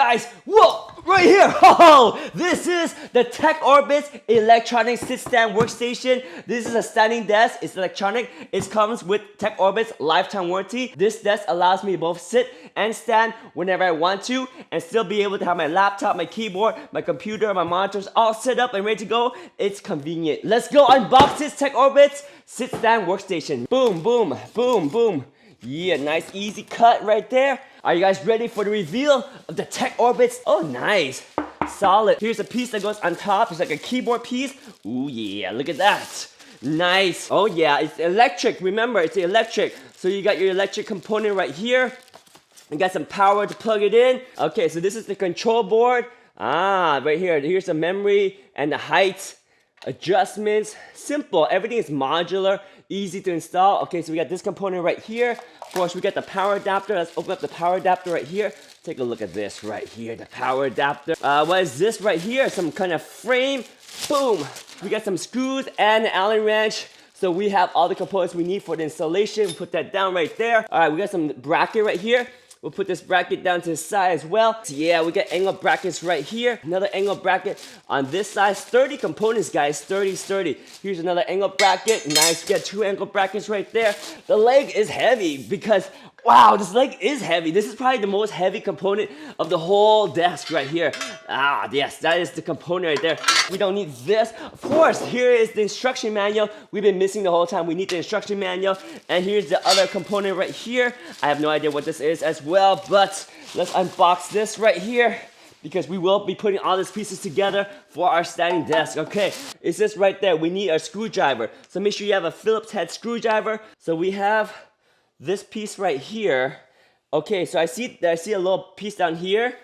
Guys, whoa, right here. Oh, this is the TechOrbitz electronic sit-stand workstation. This is a standing desk. It's electronic. It comes with TechOrbitz lifetime warranty. This desk allows me to both sit and stand whenever I want to and still be able to have my laptop, my keyboard, my computer, my monitors all set up and ready to go. It's convenient. Let's go unbox this TechOrbitz sit-stand workstation. Boom, boom, boom, boom. Yeah, nice easy cut right there. Are you guys ready for the reveal of the TechOrbitz? Oh, nice. Solid. Here's a piece that goes on top. It's like a keyboard piece. Ooh, yeah, look at that. Nice. Oh, yeah, it's electric. Remember, it's electric. So you got your electric component right here. You got some power to plug it in. Okay, so this is the control board. Ah, right here. Here's the memory and the height adjustments. Simple. Everything is modular, easy to install. Okay, so we got this component right here. Of course, we got the power adapter. Let's open up the power adapter right here. Take a look at this right here, the power adapter. What is this right here? Some kind of frame. Boom. We got some screws and an Allen wrench. So we have all the components we need for the installation. Put that down right there. All right, we got some bracket right here. We'll put this bracket down to the side as well. So yeah, we got angle brackets right here. Another angle bracket on this side. Sturdy components, guys. Sturdy. Here's another angle bracket. Nice. We got two angle brackets right there. The leg is heavy because, wow, this leg is heavy. This is probably the most heavy component of the whole desk right here. Ah, yes, that is the component right there. We don't need this. Of course, here is the instruction manual. We've been missing the whole time. We need the instruction manual. And here's the other component right here. I have no idea what this is as well, but let's unbox this right here because we will be putting all these pieces together for our standing desk. Okay, it's this right there. We need a screwdriver. So make sure you have a Phillips head screwdriver. So we have this piece right here. Okay, so I see a little piece down here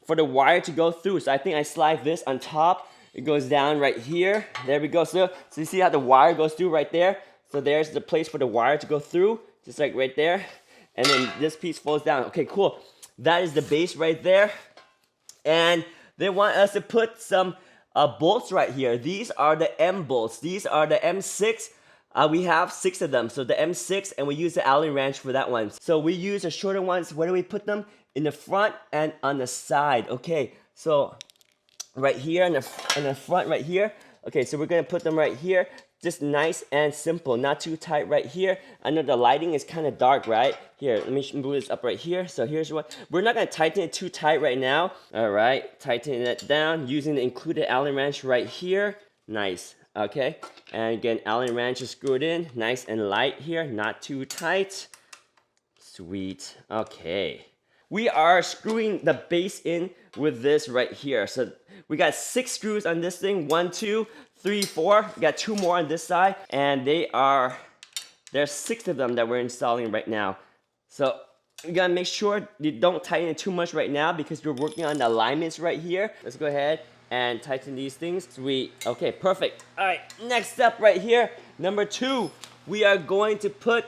for the wire to go through. So I think I slide this on top. It goes down right here. There we go. So you see how the wire goes through right there? So there's the place for the wire to go through, just like right there. And then this piece folds down. Okay, cool. That is the base right there. And they want us to put some bolts right here. These are the M bolts. These are the M6. We have 6 of them. So the M6, and we use the Allen wrench for that one. So we use the shorter ones. Where do we put them? In the front and on the side. Okay, so right here in the front right here. Okay, so we're gonna put them right here. Just nice and simple, not too tight right here. I know the lighting is kind of dark, right? Here, let me move this up right here. So here's what, we're not gonna tighten it too tight right now. All right, tighten it down using the included Allen wrench right here. Nice, okay. And again, Allen wrench is screwed in, nice and light here, not too tight. Sweet, okay. We are screwing the base in with this right here. So we got 6 screws on this thing, 1, 2, 3, 4. We got 2 more on this side, and there's 6 of them that we're installing right now. So we gotta make sure you don't tighten it too much right now because we're working on the alignments right here. Let's go ahead and tighten these things. Sweet. Okay, perfect. All right, next step right here, number 2. We are going to put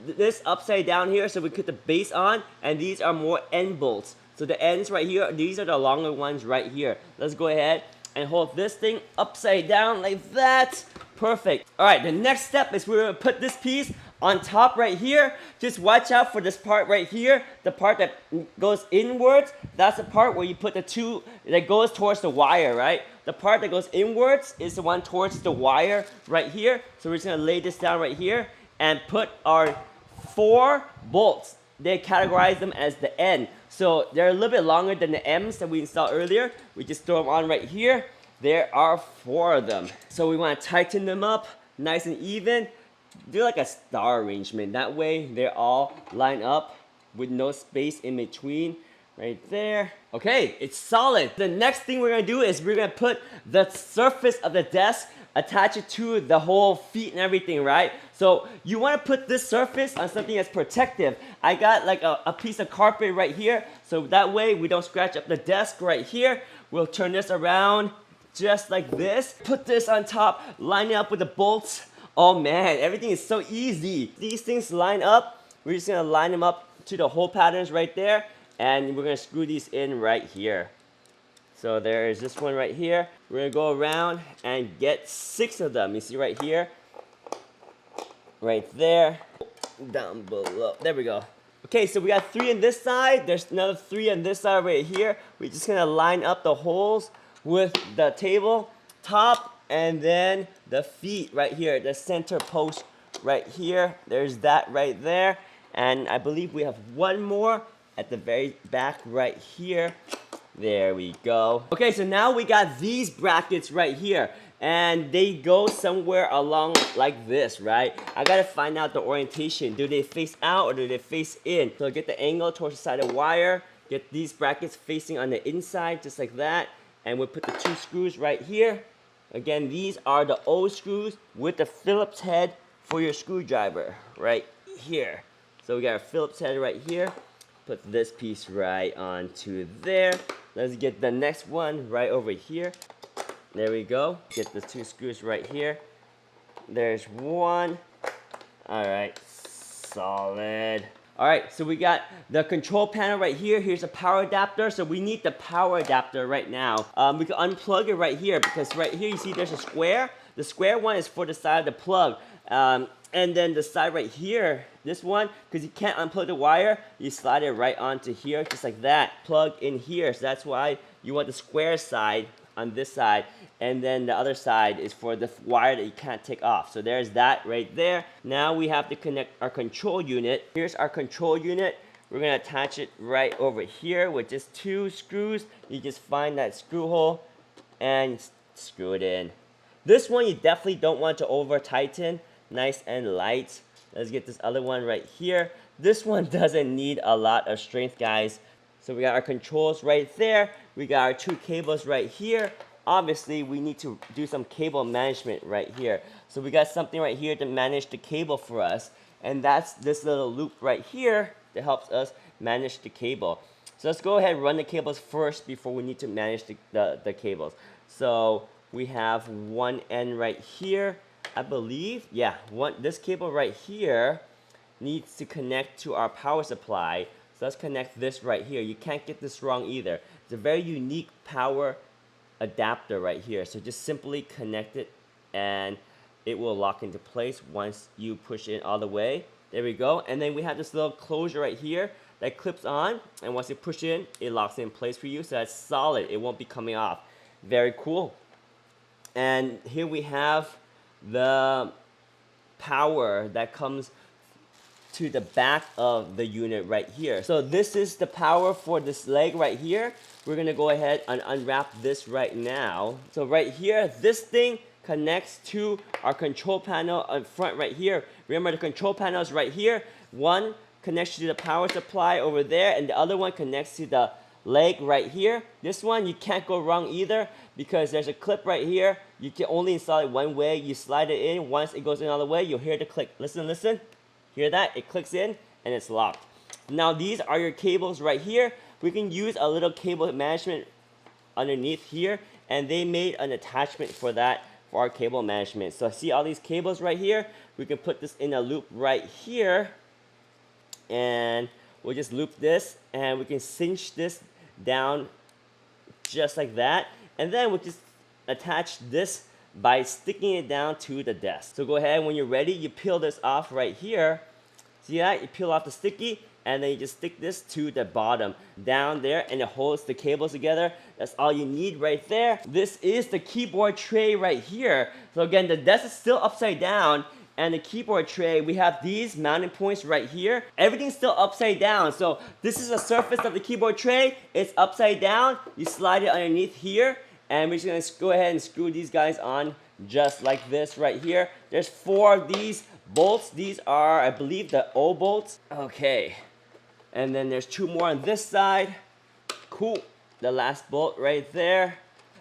this upside down here so we put the base on, and these are more end bolts. So the ends right here, these are the longer ones right here. Let's go ahead and hold this thing upside down like that. Perfect. All right, the next step is we're gonna put this piece on top right here. Just watch out for this part right here, the part that goes inwards. That's the part where you put the 2 that goes towards the wire, right? The part that goes inwards is the one towards the wire right here. So we're just gonna lay this down right here and put our 4 bolts. They categorize them as the N. So they're a little bit longer than the M's that we installed earlier. We just throw them on right here. There are 4 of them. So we want to tighten them up nice and even. Do like a star arrangement. That way they all line up with no space in between. Right there. Okay, it's solid. The next thing we're gonna do is we're gonna put the surface of the desk, attach it to the whole feet and everything, right? So you wanna put this surface on something that's protective. I got like a piece of carpet right here, so that way we don't scratch up the desk right here. We'll turn this around just like this. Put this on top, line it up with the bolts. Oh man, everything is so easy. These things line up. We're just gonna line them up to the hole patterns right there. And we're gonna screw these in right here. So there's this one right here. We're gonna go around and get 6 of them. You see right here, right there, down below. There we go. Okay, so we got 3 on this side. There's another 3 on this side right here. We're just gonna line up the holes with the table top and then the feet right here, the center post right here. There's that right there. And I believe we have one more at the very back right here. There we go. Okay, so now we got these brackets right here. And they go somewhere along like this, right? I gotta find out the orientation. Do they face out or do they face in? So get the angle towards the side of the wire. Get these brackets facing on the inside, just like that. And we'll put the 2 screws right here. Again, these are the O screws with the Phillips head for your screwdriver right here. So we got our Phillips head right here. Put this piece right onto there. Let's get the next one right over here. There we go. Get the 2 screws right here. There's one. Alright, solid. Alright, so we got the control panel right here. Here's a power adapter. So we need the power adapter right now. We can unplug it right here because right here you see there's a square. The square one is for the side of the plug. And then the side right here, this one, because you can't unplug the wire, you slide it right onto here, just like that. Plug in here. So that's why you want the square side on this side, and then the other side is for the wire that you can't take off. So there's that right there. Now we have to connect our control unit. Here's our control unit. We're gonna attach it right over here with just 2 screws. You just find that screw hole and screw it in. This one you definitely don't want to over tighten. Nice and light. Let's get this other one right here. This one doesn't need a lot of strength, guys. So we got our controls right there. We got our 2 cables right here. Obviously, we need to do some cable management right here. So we got something right here to manage the cable for us. And that's this little loop right here that helps us manage the cable. So let's go ahead and run the cables first before we need to manage the cables. So we have one end right here, I believe. Yeah, this cable right here needs to connect to our power supply. So let's connect this right here. You can't get this wrong either. It's a very unique power adapter right here. So just simply connect it and it will lock into place once you push it all the way. There we go. And then we have this little closure right here that clips on. And once you push in, it locks in place for you. So that's solid. It won't be coming off. Very cool. And here we have the power that comes to the back of the unit right here. So this is the power for this leg right here. We're gonna go ahead and unwrap this right now. So right here, this thing connects to our control panel in front right here. Remember the control panel is right here. One connects to the power supply over there and the other one connects to the leg right here. This one you can't go wrong either because there's a clip right here. You can only install it one way. You slide it in. Once it goes another way, you'll hear the click. Listen, listen. Hear that? It clicks in and it's locked. Now these are your cables right here. We can use a little cable management underneath here and they made an attachment for that for our cable management. So see all these cables right here? We can put this in a loop right here and we'll just loop this and we can cinch this down just like that. And then we'll just attach this by sticking it down to the desk. So go ahead, when you're ready, you peel this off right here. See that? You peel off the sticky and then you just stick this to the bottom down there and it holds the cables together. That's all you need right there. This is the keyboard tray right here. So again, the desk is still upside down and the keyboard tray, we have these mounting points right here. Everything's still upside down. So this is the surface of the keyboard tray. It's upside down. You slide it underneath here. And we're just gonna go ahead and screw these guys on just like this right here. There's 4 of these bolts. These are, I believe, the O bolts. Okay. And then there's 2 more on this side. Cool. The last bolt right there.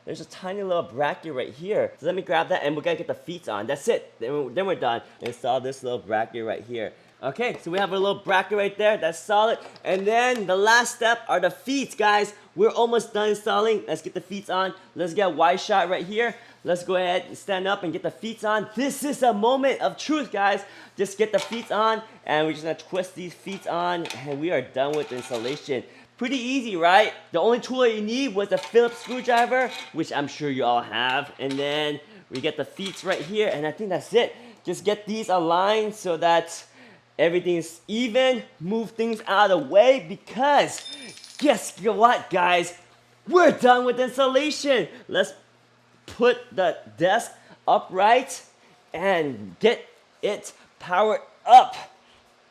There's a tiny little bracket right here. So let me grab that and we're gonna get the feet on. That's it. Then we're done. Install this little bracket right here. Okay, so we have a little bracket right there. That's solid. And then the last step are the feet, guys. We're almost done installing. Let's get the feet on. Let's get a wide shot right here. Let's go ahead and stand up and get the feet on. This is a moment of truth, guys. Just get the feet on and we're just gonna twist these feet on and we are done with the installation. Pretty easy, right? The only tool that you need was a Phillips screwdriver, which I'm sure you all have. And then we get the feet right here and I think that's it. Just get these aligned so that everything's even. Move things out of the way because guess what, guys? We're done with installation. Let's put the desk upright and get it powered up.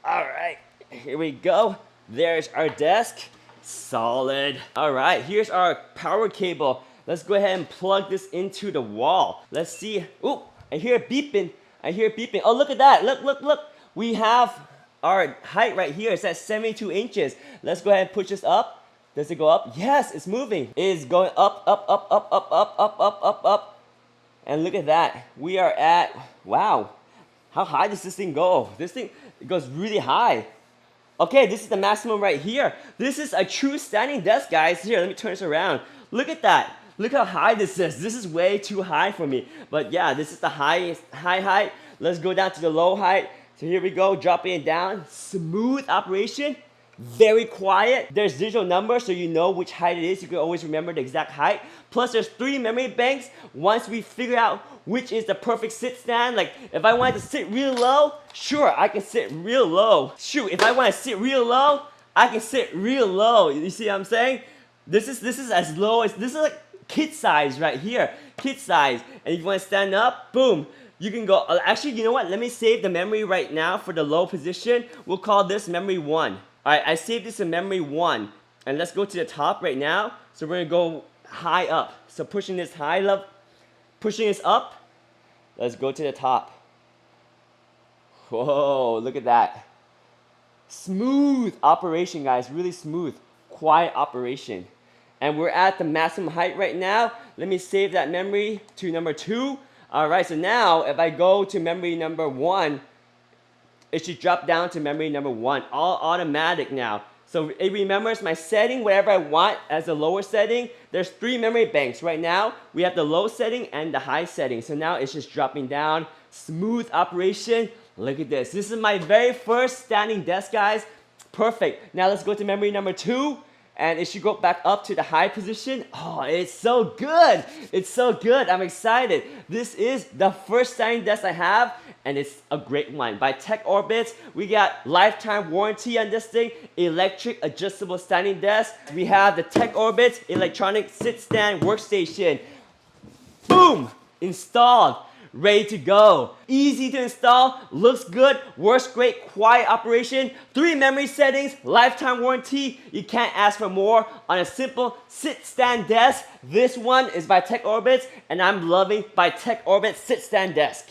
All right, here we go. There's our desk. Solid. All right, here's our power cable. Let's go ahead and plug this into the wall. Let's see. Oh, I hear it beeping. I hear it beeping. Oh, look at that. Look, look, look. We have our height right here. It's at 72 inches. Let's go ahead and push this up. Does it go up? Yes, it's moving. It is going up, up, up, up, up, up, up, up, up, up. And look at that. We are at, wow. How high does this thing go? This thing goes really high. Okay, this is the maximum right here. This is a true standing desk, guys. Here, let me turn this around. Look at that. Look how high this is. This is way too high for me. But yeah, this is the highest height. Let's go down to the low height. So here we go, dropping it down. Smooth operation. Very quiet. There's digital numbers so you know which height it is. You can always remember the exact height. Plus there's 3 memory banks. Once we figure out which is the perfect sit stand, like if I wanted to sit real low, sure, I can sit real low. Shoot, if I want to sit real low, I can sit real low. You see what I'm saying? This is as low as, this is like kid size right here. Kid size. And if you want to stand up, boom. You can go, actually, you know what? Let me save the memory right now for the low position. We'll call this memory 1. Alright, I saved this in memory 1. And let's go to the top right now. So we're gonna go high up. So pushing this pushing this up. Let's go to the top. Whoa, look at that. Smooth operation, guys, really smooth. Quiet operation. And we're at the maximum height right now. Let me save that memory to number 2. Alright, so now if I go to memory number 1, it should drop down to memory number 1, all automatic now. So it remembers my setting, whatever I want as a lower setting. There's 3 memory banks. Right now, we have the low setting and the high setting. So now it's just dropping down. Smooth operation. Look at this. This is my very first standing desk, guys. Perfect. Now let's go to memory number 2. And it should go back up to the high position. Oh, it's so good. It's so good. I'm excited. This is the first standing desk I have, and it's a great one. By Tech Orbits, we got lifetime warranty on this thing, electric adjustable standing desk. We have the Tech Orbits electronic sit stand workstation. Boom! Installed. Ready to go. Easy to install, looks good, works great, quiet operation, 3 memory settings, lifetime warranty. You can't ask for more on a simple sit-stand desk. This one is by Tech Orbits, and I'm loving by Tech Orbits sit-stand desk.